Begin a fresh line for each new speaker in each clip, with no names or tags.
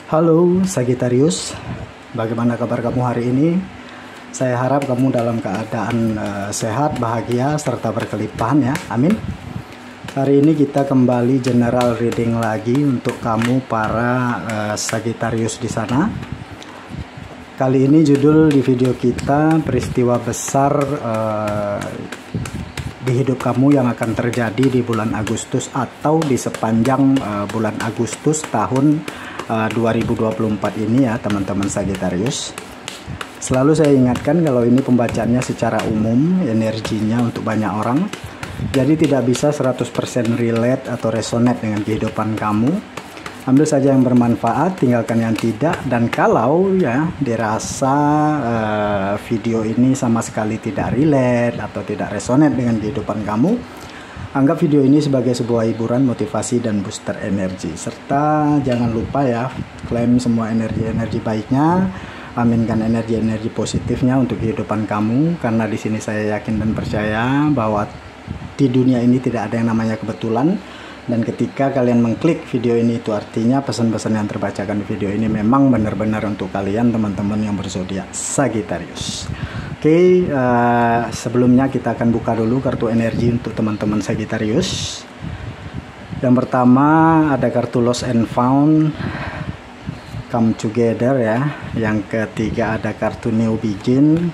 Halo Sagittarius, bagaimana kabar kamu hari ini? Saya harap kamu dalam keadaan sehat, bahagia, serta berkelimpahan ya, amin. Hari ini kita kembali general reading lagi untuk kamu para Sagittarius di sana. Kali ini judul di video kita peristiwa besar di hidup kamu yang akan terjadi di bulan Agustus atau di sepanjang bulan Agustus tahun 2024 ini ya teman-teman Sagittarius. Selalu saya ingatkan kalau ini pembacaannya secara umum, energinya untuk banyak orang. Jadi tidak bisa 100% relate atau resonate dengan kehidupan kamu. Ambil saja yang bermanfaat, tinggalkan yang tidak. Dan kalau ya dirasa video ini sama sekali tidak relate atau tidak resonate dengan kehidupan kamu, anggap video ini sebagai sebuah hiburan, motivasi, dan booster energi. Serta jangan lupa ya, klaim semua energi-energi baiknya, aminkan energi-energi positifnya untuk kehidupan kamu. Karena di sini saya yakin dan percaya bahwa di dunia ini tidak ada yang namanya kebetulan. Dan ketika kalian mengklik video ini, itu artinya pesan-pesan yang terbacakan di video ini memang benar-benar untuk kalian teman-teman yang berzodiak Sagittarius. Oke, sebelumnya kita akan buka dulu kartu energi untuk teman-teman Sagittarius. Yang pertama ada kartu Lost and Found, Come Together ya. Yang ketiga ada kartu New Begin,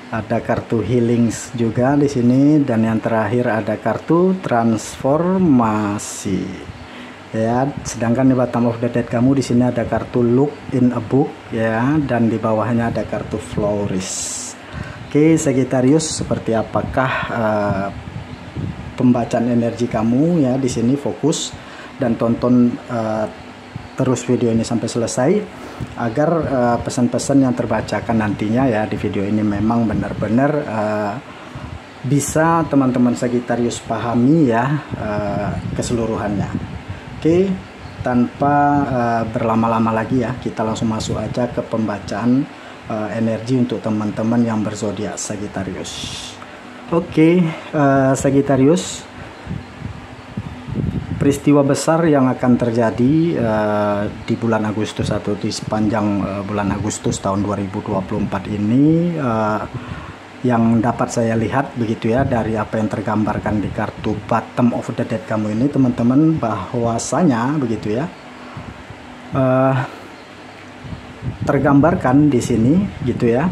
ada kartu Healings juga di sini, dan yang terakhir ada kartu Transformasi. Ya, sedangkan di bottom of the deck kamu di sini ada kartu Look in a Book ya, dan di bawahnya ada kartu Flourish. Oke, Sagittarius, seperti apakah pembacaan energi kamu ya di sini? Fokus dan tonton terus video ini sampai selesai agar pesan-pesan yang terbacakan nantinya ya di video ini memang benar-benar bisa teman-teman Sagittarius pahami ya keseluruhannya. Oke, tanpa berlama-lama lagi ya, kita langsung masuk aja ke pembacaan energi untuk teman-teman yang berzodiak Sagittarius. Oke, Sagittarius, peristiwa besar yang akan terjadi di bulan Agustus atau di sepanjang bulan Agustus tahun 2024 ini, yang dapat saya lihat begitu ya dari apa yang tergambarkan di kartu bottom of the deck kamu ini teman-teman, bahwasanya begitu ya, tergambarkan di sini gitu ya,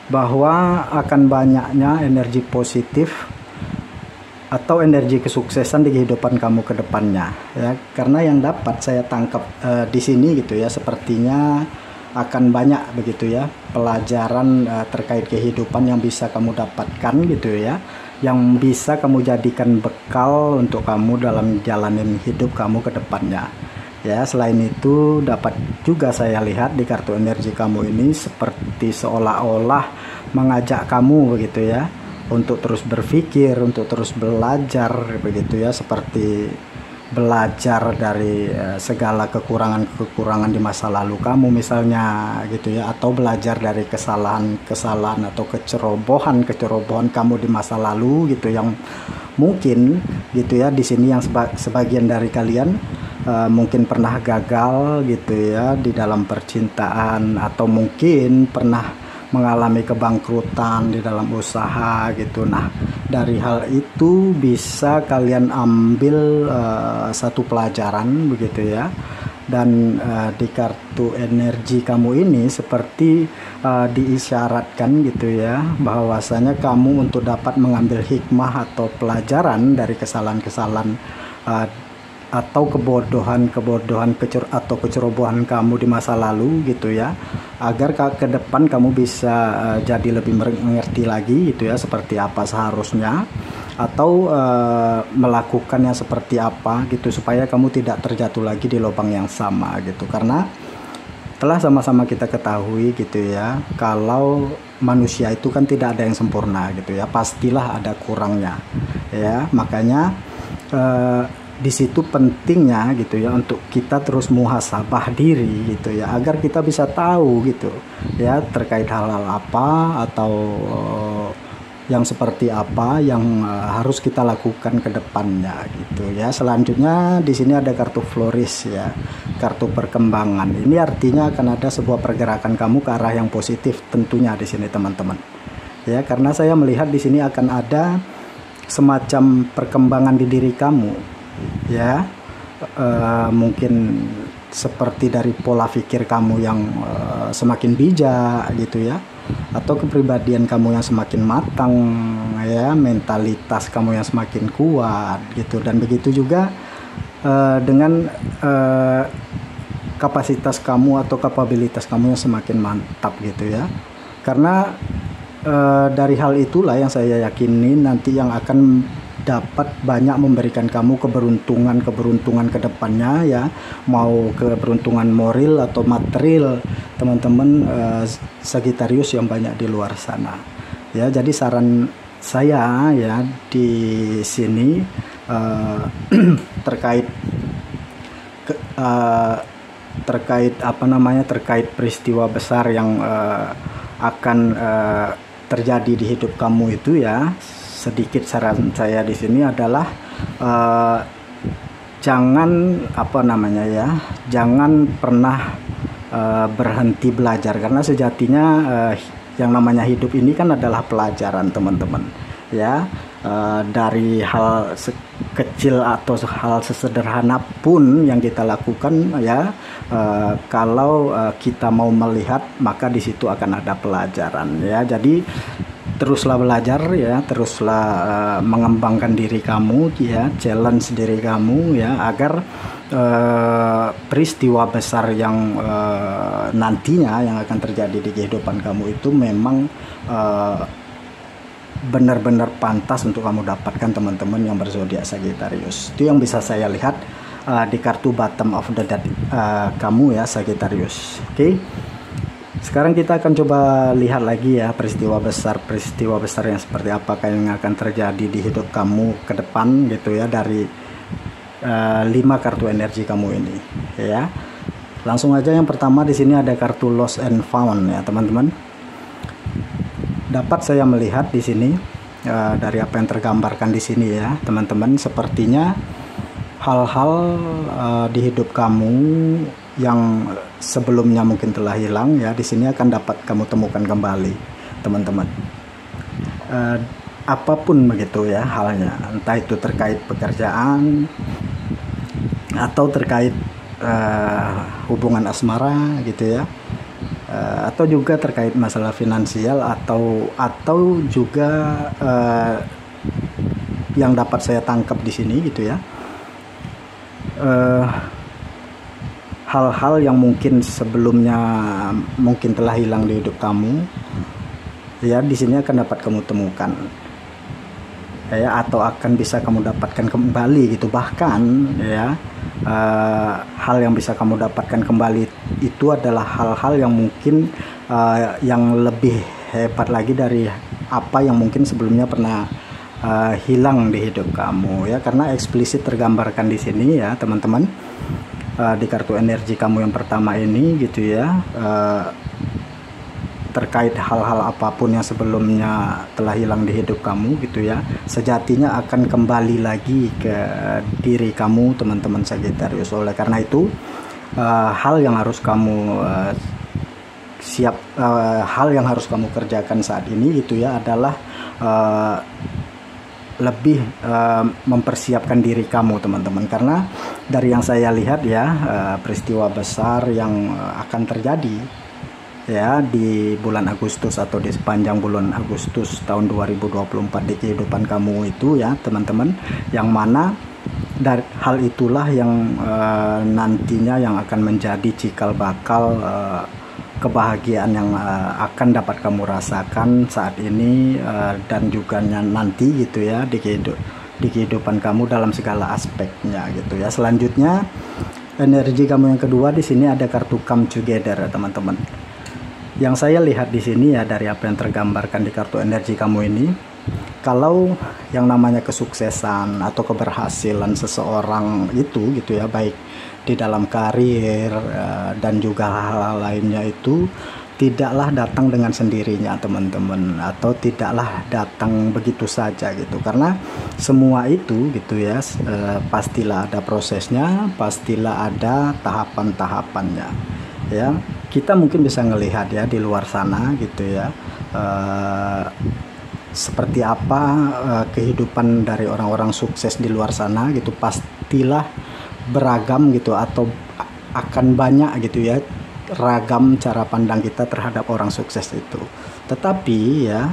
bahwa akan banyaknya energi positif atau energi kesuksesan di kehidupan kamu ke depannya ya. Karena yang dapat saya tangkap di sini gitu ya, sepertinya akan banyak begitu ya pelajaran terkait kehidupan yang bisa kamu dapatkan gitu ya, yang bisa kamu jadikan bekal untuk kamu dalam jalanin hidup kamu ke depannya ya. Selain itu dapat juga saya lihat di kartu energi kamu ini seperti seolah-olah mengajak kamu begitu ya untuk terus berpikir, untuk terus belajar begitu ya, seperti belajar dari segala kekurangan-kekurangan di masa lalu kamu misalnya gitu ya, atau belajar dari kesalahan-kesalahan atau kecerobohan kamu di masa lalu gitu, yang mungkin gitu ya di sini yang sebagian dari kalian mungkin pernah gagal gitu ya di dalam percintaan, atau mungkin pernah mengalami kebangkrutan di dalam usaha gitu. Nah, dari hal itu bisa kalian ambil satu pelajaran begitu ya. Dan di kartu energi kamu ini seperti diisyaratkan gitu ya, bahwasanya kamu untuk dapat mengambil hikmah atau pelajaran dari kesalahan-kesalahan atau kebodohan atau kecerobohan kamu di masa lalu gitu ya, agar ke depan kamu bisa jadi lebih mengerti lagi gitu ya, seperti apa seharusnya, atau melakukannya seperti apa gitu, supaya kamu tidak terjatuh lagi di lubang yang sama gitu. Karena telah sama-sama kita ketahui gitu ya, kalau manusia itu kan tidak ada yang sempurna gitu ya, pastilah ada kurangnya ya. Makanya di situ pentingnya gitu ya untuk kita terus muhasabah diri gitu ya, agar kita bisa tahu gitu ya terkait hal-hal apa atau yang seperti apa yang harus kita lakukan ke depannya gitu ya. Selanjutnya di sini ada kartu flourish ya, kartu perkembangan. Ini artinya akan ada sebuah pergerakan kamu ke arah yang positif tentunya di sini teman-teman. Ya, karena saya melihat di sini akan ada semacam perkembangan di diri kamu ya. Mungkin seperti dari pola pikir kamu yang semakin bijak gitu ya, atau kepribadian kamu yang semakin matang ya, mentalitas kamu yang semakin kuat gitu. Dan begitu juga dengan kapasitas kamu atau kapabilitas kamu yang semakin mantap gitu ya. Karena dari hal itulah yang saya yakini nanti yang akan dapat banyak memberikan kamu keberuntungan ke depannya ya, mau keberuntungan moral atau material teman-teman Sagittarius yang banyak di luar sana ya. Jadi saran saya ya di sini terkait peristiwa besar yang akan terjadi di hidup kamu itu ya. Sedikit saran saya di sini adalah jangan pernah berhenti belajar, karena sejatinya yang namanya hidup ini kan adalah pelajaran teman-teman ya. Dari hal kecil atau hal sesederhana pun yang kita lakukan ya, kalau kita mau melihat maka di situ akan ada pelajaran ya. Jadi teruslah belajar ya, teruslah mengembangkan diri kamu ya, challenge diri kamu ya, agar peristiwa besar yang nantinya yang akan terjadi di kehidupan kamu itu memang benar-benar pantas untuk kamu dapatkan teman-teman yang berzodiak Sagittarius. Itu yang bisa saya lihat di kartu bottom of the deck kamu ya Sagittarius. Oke. Sekarang kita akan coba lihat lagi ya peristiwa besar yang seperti apakah yang akan terjadi di hidup kamu ke depan gitu ya, dari 5 kartu energi kamu ini ya. Langsung aja yang pertama di sini ada kartu lost and found ya teman-teman. Dapat saya melihat di sini dari apa yang tergambarkan di sini ya teman-teman, sepertinya hal-hal di hidup kamu yang sebelumnya mungkin telah hilang ya, di sini akan dapat kamu temukan kembali teman-teman. Apapun begitu ya halnya, entah itu terkait pekerjaan atau terkait hubungan asmara gitu ya, atau juga terkait masalah finansial atau juga yang dapat saya tangkap di sini gitu ya, hal-hal yang mungkin sebelumnya mungkin telah hilang di hidup kamu ya, di sini akan dapat kamu temukan ya, atau akan bisa kamu dapatkan kembali gitu. Bahkan ya hal yang bisa kamu dapatkan kembali itu adalah hal-hal yang mungkin yang lebih hebat lagi dari apa yang mungkin sebelumnya pernah hilang di hidup kamu ya, karena eksplisit tergambarkan di sini ya teman-teman. Di kartu energi kamu yang pertama ini gitu ya, terkait hal-hal apapun yang sebelumnya telah hilang di hidup kamu gitu ya, sejatinya akan kembali lagi ke diri kamu teman-teman Sagittarius. Oleh karena itu hal yang harus kamu hal yang harus kamu kerjakan saat ini gitu ya adalah lebih mempersiapkan diri kamu teman-teman, karena dari yang saya lihat ya peristiwa besar yang akan terjadi ya di bulan Agustus atau di sepanjang bulan Agustus tahun 2024 di kehidupan kamu itu ya teman-teman, yang mana dari hal itulah yang nantinya yang akan menjadi cikal bakal kebahagiaan yang akan dapat kamu rasakan saat ini dan juga nanti gitu ya di kehidupan kamu dalam segala aspeknya gitu ya. Selanjutnya energi kamu yang kedua di sini ada kartu come together teman-teman. Yang saya lihat di sini ya dari apa yang tergambarkan di kartu energi kamu ini, kalau yang namanya kesuksesan atau keberhasilan seseorang itu gitu ya, baik di dalam karir dan juga hal-hal lainnya itu tidaklah datang dengan sendirinya teman-teman, atau tidaklah datang begitu saja gitu, karena semua itu gitu ya, pastilah ada prosesnya, pastilah ada tahapan-tahapannya ya. Kita mungkin bisa ngelihat ya di luar sana gitu ya, seperti apa kehidupan dari orang-orang sukses di luar sana gitu, pastilah beragam gitu, atau akan banyak gitu ya ragam cara pandang kita terhadap orang sukses itu. Tetapi ya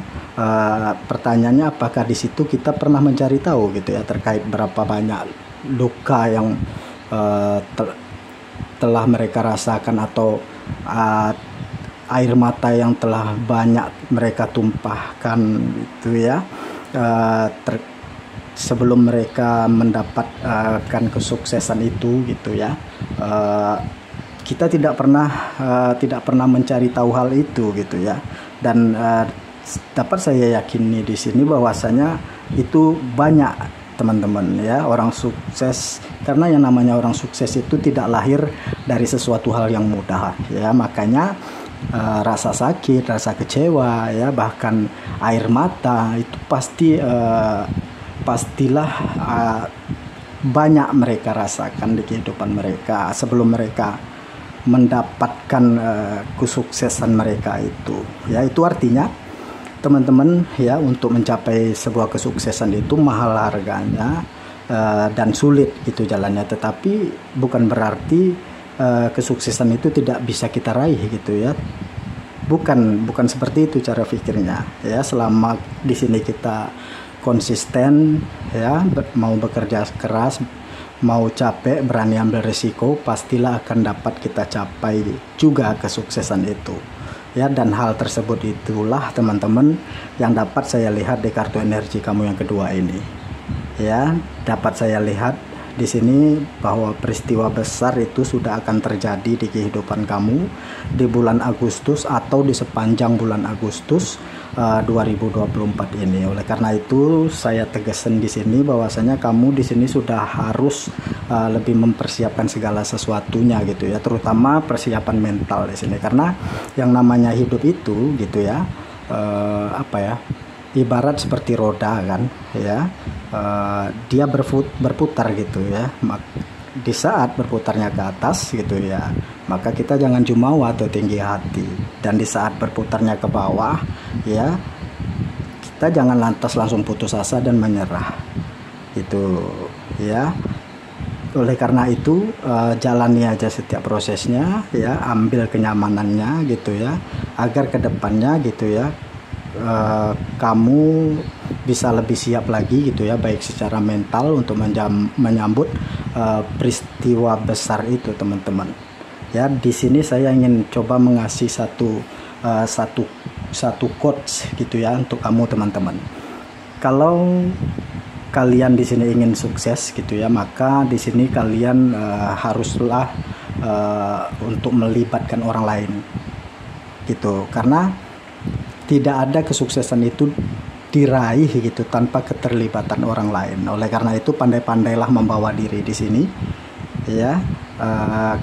pertanyaannya, apakah di situ kita pernah mencari tahu gitu ya terkait berapa banyak luka yang telah mereka rasakan, atau air mata yang telah banyak mereka tumpahkan gitu ya, sebelum mereka mendapatkan kesuksesan itu gitu ya. Kita tidak pernah mencari tahu hal itu gitu ya. Dan dapat saya yakini di sini bahwasanya itu banyak teman-teman ya orang sukses, karena yang namanya orang sukses itu tidak lahir dari sesuatu hal yang mudah ya. Makanya rasa sakit, rasa kecewa ya, bahkan air mata itu pastilah banyak mereka rasakan di kehidupan mereka sebelum mereka mendapatkan kesuksesan mereka itu ya. Itu artinya teman-teman ya, untuk mencapai sebuah kesuksesan itu mahal harganya dan sulit gitu jalannya, tetapi bukan berarti kesuksesan itu tidak bisa kita raih gitu ya. Bukan seperti itu cara pikirnya ya. Selama di sini kita konsisten ya, mau bekerja keras, mau capek, berani ambil risiko, pastilah akan dapat kita capai juga kesuksesan itu ya. Dan hal tersebut itulah teman-teman yang dapat saya lihat di kartu energi kamu yang kedua ini ya. Dapat saya lihat di sini bahwa peristiwa besar itu sudah akan terjadi di kehidupan kamu di bulan Agustus, atau di sepanjang bulan Agustus 2024 ini. Oleh karena itu saya tegaskan di sini bahwasanya kamu di sini sudah harus lebih mempersiapkan segala sesuatunya gitu ya, terutama persiapan mental di sini, karena yang namanya hidup itu gitu ya, ibarat seperti roda kan ya, dia berputar gitu ya. Di saat berputarnya ke atas gitu ya, maka kita jangan jumawa atau tinggi hati. Dan di saat berputarnya ke bawah ya, kita jangan lantas langsung putus asa dan menyerah gitu ya. Oleh karena itu jalani aja setiap prosesnya ya, ambil kenyamanannya gitu ya, agar kedepannya gitu ya kamu bisa lebih siap lagi gitu ya, baik secara mental untuk menyambut peristiwa besar itu teman-teman ya. Di sini saya ingin coba mengasih satu quotes gitu ya untuk kamu teman-teman. Kalau kalian di sini ingin sukses gitu ya, maka di sini kalian haruslah untuk melibatkan orang lain gitu, karena tidak ada kesuksesan itu diraih gitu tanpa keterlibatan orang lain. Oleh karena itu pandai-pandailah membawa diri di sini ya,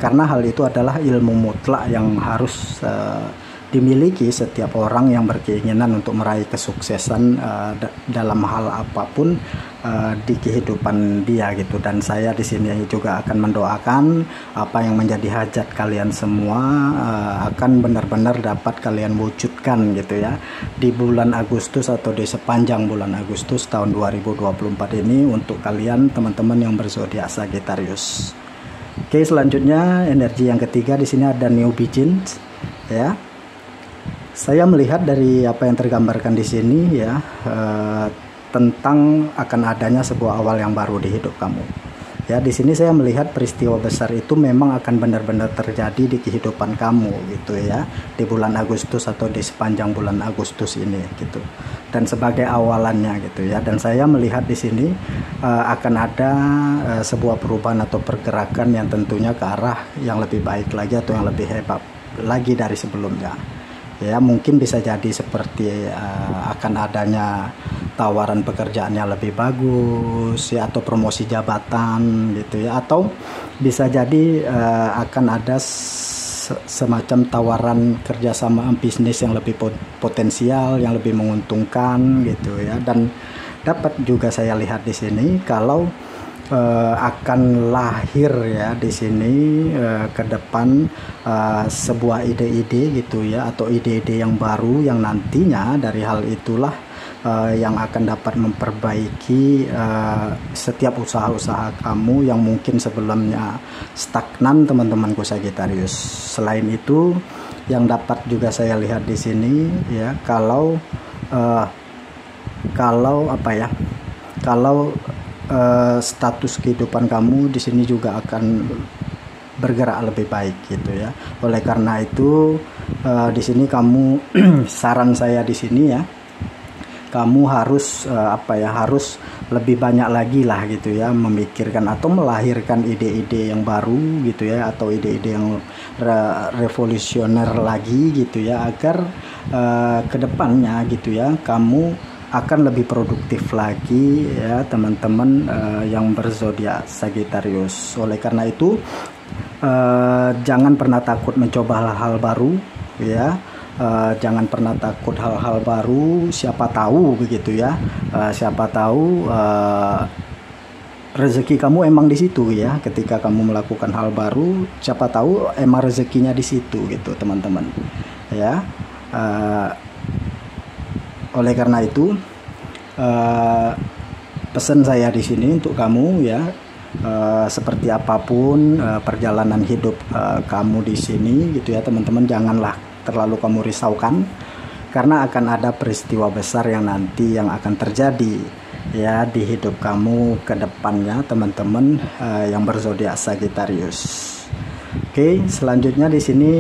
karena hal itu adalah ilmu mutlak yang harus dimiliki setiap orang yang berkeinginan untuk meraih kesuksesan dalam hal apapun di kehidupan dia gitu. Dan saya di sini juga akan mendoakan apa yang menjadi hajat kalian semua akan benar-benar dapat kalian wujudkan gitu ya di bulan Agustus, atau di sepanjang bulan Agustus tahun 2024 ini untuk kalian teman-teman yang berzodiak Sagittarius. Oke, selanjutnya energi yang ketiga di sini ada New Beginnings ya. Saya melihat dari apa yang tergambarkan di sini ya, tentang akan adanya sebuah awal yang baru di hidup kamu. Ya, di sini saya melihat peristiwa besar itu memang akan benar-benar terjadi di kehidupan kamu gitu ya, di bulan Agustus atau di sepanjang bulan Agustus ini gitu. Dan sebagai awalannya gitu ya. Dan saya melihat di sini akan ada sebuah perubahan atau pergerakan yang tentunya ke arah yang lebih baik lagi, atau yang lebih hebat lagi dari sebelumnya. Ya, mungkin bisa jadi seperti akan adanya tawaran pekerjaan yang lebih bagus ya, atau promosi jabatan gitu ya, atau bisa jadi akan ada semacam tawaran kerjasama bisnis yang lebih potensial, yang lebih menguntungkan gitu ya. Dan dapat juga saya lihat di sini kalau akan lahir ya di sini ke depan sebuah ide-ide gitu ya, atau ide-ide yang baru yang nantinya dari hal itulah yang akan dapat memperbaiki setiap usaha-usaha kamu yang mungkin sebelumnya stagnan, teman-temanku Sagittarius. Selain itu, yang dapat juga saya lihat di sini ya, kalau status kehidupan kamu di sini juga akan bergerak lebih baik gitu ya. Oleh karena itu di sini kamu saran saya di sini ya, kamu harus harus lebih banyak lagi lah gitu ya, memikirkan atau melahirkan ide-ide yang baru gitu ya, atau ide-ide yang revolusioner lagi gitu ya, agar kedepannya gitu ya kamu akan lebih produktif lagi ya, teman-teman yang berzodiak Sagittarius. Oleh karena itu jangan pernah takut mencoba hal-hal baru ya. Jangan pernah takut hal-hal baru, siapa tahu begitu ya, siapa tahu rezeki kamu emang di situ ya. Ketika kamu melakukan hal baru, siapa tahu emang rezekinya di situ gitu, teman-teman ya. Oleh karena itu pesan saya di sini untuk kamu ya, seperti apapun perjalanan hidup kamu di sini gitu ya, teman-teman, janganlah terlalu kamu risaukan, karena akan ada peristiwa besar yang nanti yang akan terjadi ya di hidup kamu ke depannya, teman-teman yang berzodiak Sagittarius. Oke, selanjutnya di sini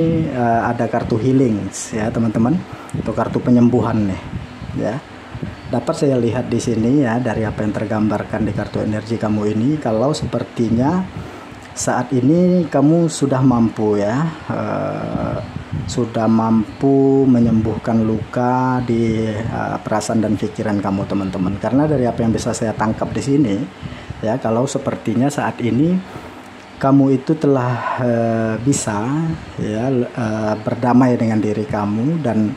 ada kartu healing ya, teman-teman, itu kartu penyembuhan nih ya. Dapat saya lihat di sini ya, dari apa yang tergambarkan di kartu energi kamu ini, kalau sepertinya saat ini kamu sudah mampu ya, sudah mampu menyembuhkan luka di perasaan dan pikiran kamu, teman-teman. Karena dari apa yang bisa saya tangkap di sini ya, kalau sepertinya saat ini kamu itu telah bisa ya berdamai dengan diri kamu, dan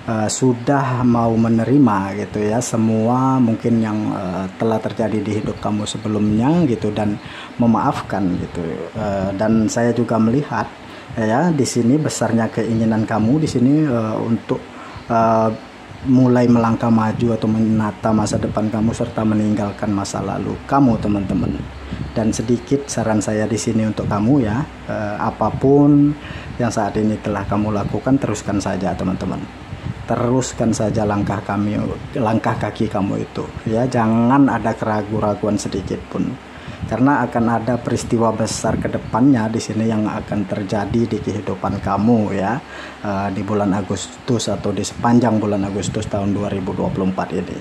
sudah mau menerima gitu ya semua mungkin yang telah terjadi di hidup kamu sebelumnya gitu, dan memaafkan gitu. Dan saya juga melihat ya di sini besarnya keinginan kamu di sini untuk mulai melangkah maju atau menata masa depan kamu, serta meninggalkan masa lalu kamu, teman-teman. Dan sedikit saran saya di sini untuk kamu ya, apapun yang saat ini telah kamu lakukan, teruskan saja, teman-teman. Teruskan saja langkah kaki kamu itu ya, jangan ada keraguan-raguan sedikit pun, karena akan ada peristiwa besar ke depannya di sini yang akan terjadi di kehidupan kamu ya, di bulan Agustus atau di sepanjang bulan Agustus tahun 2024 ini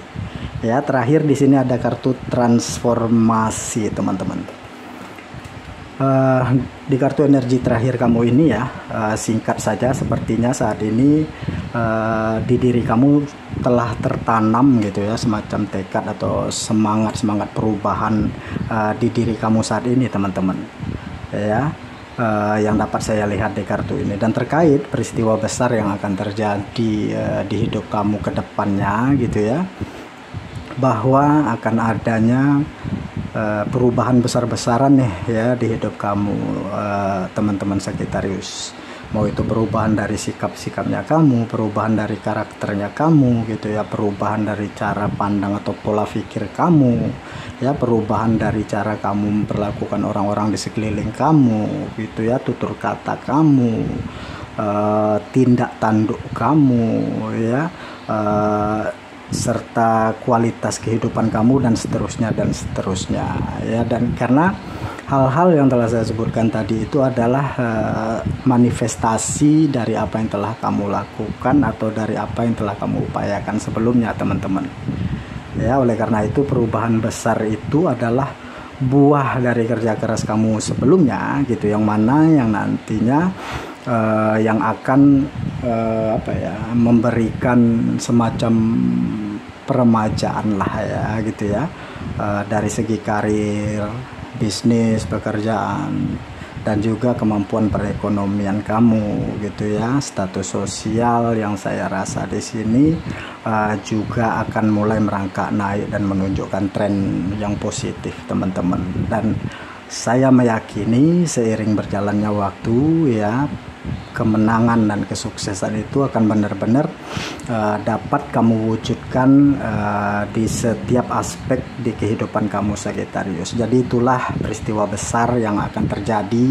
ya. Terakhir di sini ada kartu transformasi, teman-teman. Di kartu energi terakhir kamu ini ya, singkat saja, sepertinya saat ini di diri kamu telah tertanam gitu ya, semacam tekad atau semangat perubahan di diri kamu saat ini, teman-teman ya, yang dapat saya lihat di kartu ini. Dan terkait peristiwa besar yang akan terjadi di hidup kamu ke depannya gitu ya, bahwa akan adanya perubahan besar-besaran nih ya di hidup kamu, teman-teman Sagittarius. Mau itu perubahan dari sikap-sikapnya kamu, perubahan dari karakternya kamu gitu ya, perubahan dari cara pandang atau pola pikir kamu ya, perubahan dari cara kamu memperlakukan orang-orang di sekeliling kamu gitu ya, tutur kata kamu, tindak tanduk kamu ya, serta kualitas kehidupan kamu, dan seterusnya ya. Dan karena hal-hal yang telah saya sebutkan tadi itu adalah manifestasi dari apa yang telah kamu lakukan atau dari apa yang telah kamu upayakan sebelumnya, teman-teman ya. Oleh karena itu perubahan besar itu adalah buah dari kerja keras kamu sebelumnya gitu, yang mana yang nantinya yang akan memberikan semacam peremajaan lah ya gitu ya, dari segi karir, bisnis, pekerjaan, dan juga kemampuan perekonomian kamu gitu ya. Status sosial yang saya rasa di sini juga akan mulai merangkak naik dan menunjukkan tren yang positif teman-teman. Dan saya meyakini seiring berjalannya waktu ya, kemenangan dan kesuksesan itu akan benar-benar dapat kamu wujudkan di setiap aspek di kehidupan kamu Sagittarius. Jadi itulah peristiwa besar yang akan terjadi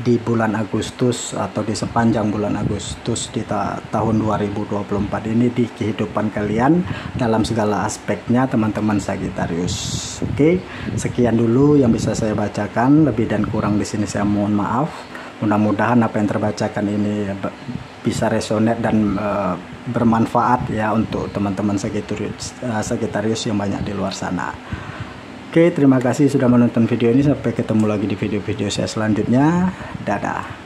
di bulan Agustus atau di sepanjang bulan Agustus di tahun 2024 ini di kehidupan kalian dalam segala aspeknya teman-teman Sagittarius. Oke, sekian dulu yang bisa saya bacakan, lebih dan kurang di sini saya mohon maaf. Mudah-mudahan apa yang terbacakan ini bisa resonate dan bermanfaat ya untuk teman-teman Sagittarius yang banyak di luar sana. Oke, terima kasih sudah menonton video ini. Sampai ketemu lagi di video-video saya selanjutnya. Dadah.